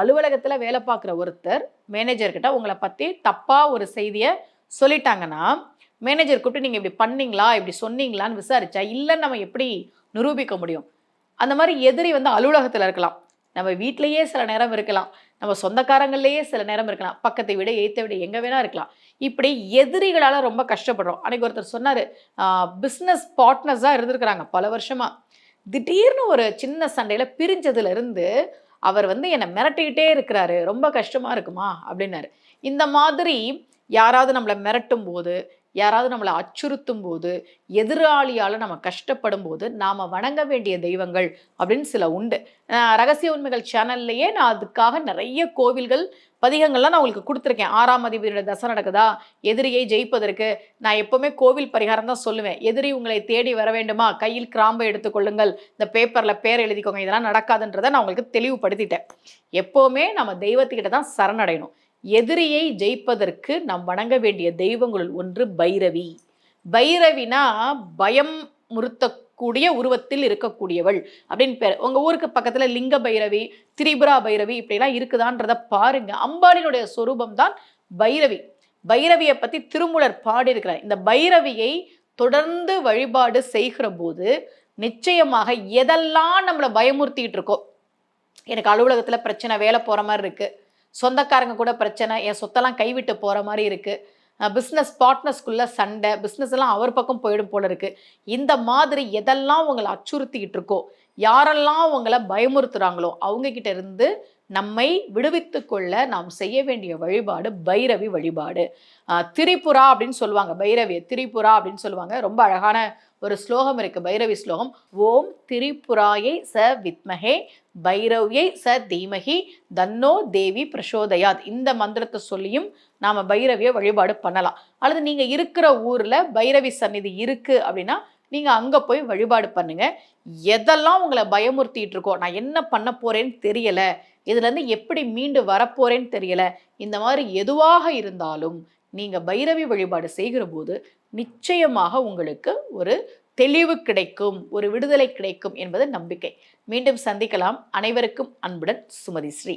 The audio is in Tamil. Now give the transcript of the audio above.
அலுவலகத்தில் வேலை பார்க்குற ஒருத்தர் மேனேஜர்கிட்ட உங்களை பற்றி தப்பாக ஒரு செய்தியை சொல்லிட்டாங்கன்னா, மேனேஜர் கூப்பிட்டு நீங்கள் இப்படி பண்ணீங்களா, இப்படி சொன்னீங்களான்னு விசாரிச்சா இல்லைன்னு நம்ம எப்படி நிரூபிக்க முடியும்? அந்த மாதிரி எதிரி வந்து அலுவலகத்தில் இருக்கலாம், நம்ம வீட்டிலேயே சில நேரம் இருக்கலாம், நம்ம சொந்தக்காரங்கள்லேயே சில நேரம் இருக்கலாம், பக்கத்தை விட எய்த்தை விட எங்கே வேணா இருக்கலாம். இப்படி எதிரிகளால் ரொம்ப கஷ்டப்படுறோம். அன்றைக்கி ஒருத்தர் சொன்னார், பிஸ்னஸ் பார்ட்னர்ஸாக இருந்திருக்கிறாங்க பல வருஷமாக. திடீர்னு ஒரு சின்ன சண்டையில் பிரிஞ்சதுலேருந்து அவர் வந்து என்னை மிரட்டிக்கிட்டே இருக்கிறாரு, ரொம்ப கஷ்டமாக இருக்குமா அப்படின்னாரு. இந்த மாதிரி யாராவது நம்மளை மிரட்டும் போது, யாராவது நம்மளை அச்சுறுத்தும் போது, எதிராளியால் நம்ம கஷ்டப்படும் போது நாம் வணங்க வேண்டிய தெய்வங்கள் அப்படின்னு சில உண்டு. ரகசிய உண்மைகள் சேனல்லையே நான் அதுக்காக நிறைய கோவில்கள் பதிகங்கள்லாம் நான் உங்களுக்கு கொடுத்துருக்கேன். 6ஆம் அதிபதியோட தசை நடக்குதா, எதிரியை ஜெயிப்பதற்கு நான் எப்போவுமே கோவில் பரிகாரம் தான் சொல்லுவேன். எதிரி உங்களை தேடி வர வேண்டுமா, கையில் கிராம்பை எடுத்துக்கொள்ளுங்கள், இந்த பேப்பரில் பேர் எழுதிக்கோங்க, இதெல்லாம் நடக்காதுன்றதை நான் உங்களுக்கு தெளிவுபடுத்திட்டேன். எப்போவுமே நம்ம தெய்வத்துக்கிட்ட தான் சரணடையணும். எதிரியை ஜெயிப்பதற்கு நாம் வணங்க வேண்டிய தெய்வங்களுள் ஒன்று பைரவி. பைரவினா பயம் முறுத்தக்கூடிய உருவத்தில் இருக்கக்கூடியவள் அப்படின்னு பேர். உங்கள் ஊருக்கு பக்கத்தில் லிங்க பைரவி, திரிபுரா பைரவி இப்படிலாம் இருக்குதான்றத பாருங்க. அம்பாளினுடைய சொரூபம் தான் பைரவி. பைரவியை பற்றி திருமூலர் பாடியிருக்கிறார். இந்த பைரவியை தொடர்ந்து வழிபாடு செய்கிற போது நிச்சயமாக எதெல்லாம் நம்மளை பயமுறுத்திக்கிட்டு இருக்கோ, எனக்கு அலுவலகத்தில் பிரச்சனை, வேலை போகிற மாதிரி இருக்குது, சொந்தக்காரங்க கூட பிரச்சனை, என் சொத்தெல்லாம் கைவிட்டு போகிற மாதிரி இருக்குது, பிஸ்னஸ் பார்ட்னர்ஸ்குள்ளே சண்டை, பிஸ்னஸ் எல்லாம் அவர் பக்கம் போயிடும் போல இருக்குது, இந்த மாதிரி எதெல்லாம் உங்களை அச்சுறுத்திக்கிட்டு இருக்கோ, யாரெல்லாம் உங்களை பயமுறுத்துகிறாங்களோ அவங்கக்கிட்ட இருந்து நம்மை விடுவித்து கொள்ள நாம் செய்ய வேண்டிய வழிபாடு பைரவி வழிபாடு. திரிபுரா அப்படின்னு சொல்லுவாங்க, பைரவியை திரிபுரா அப்படின்னு சொல்லுவாங்க. ரொம்ப அழகான ஒரு ஸ்லோகம் இருக்குது, பைரவி ஸ்லோகம். ஓம் திரிபுராயை ச வித்மஹே பைரவ்யை ச தீமஹி தன்னோ தேவி பிரசோதயாத். இந்த மந்திரத்தை சொல்லியும் நாம் பைரவியை வழிபாடு பண்ணலாம். அல்லது நீங்கள் இருக்கிற ஊரில் பைரவி சந்நிதி இருக்குது அப்படின்னா நீங்கள் அங்கே போய் வழிபாடு பண்ணுங்கள். எதெல்லாம் உங்களை பயமுறுத்திட்டு இருக்கோ, நான் என்ன பண்ண போகிறேன்னு தெரியலை, இதுலேருந்து எப்படி மீண்டு வரப்போகிறேன்னு தெரியலை, இந்த மாதிரி எதுவாக இருந்தாலும் நீங்கள் பைரவி வழிபாடு செய்கிற போது நிச்சயமாக உங்களுக்கு ஒரு தெளிவு கிடைக்கும், ஒரு விடுதலை கிடைக்கும் என்பது நம்பிக்கை. மீண்டும் சந்திக்கலாம். அனைவருக்கும் அன்புடன் சுமதி ஸ்ரீ.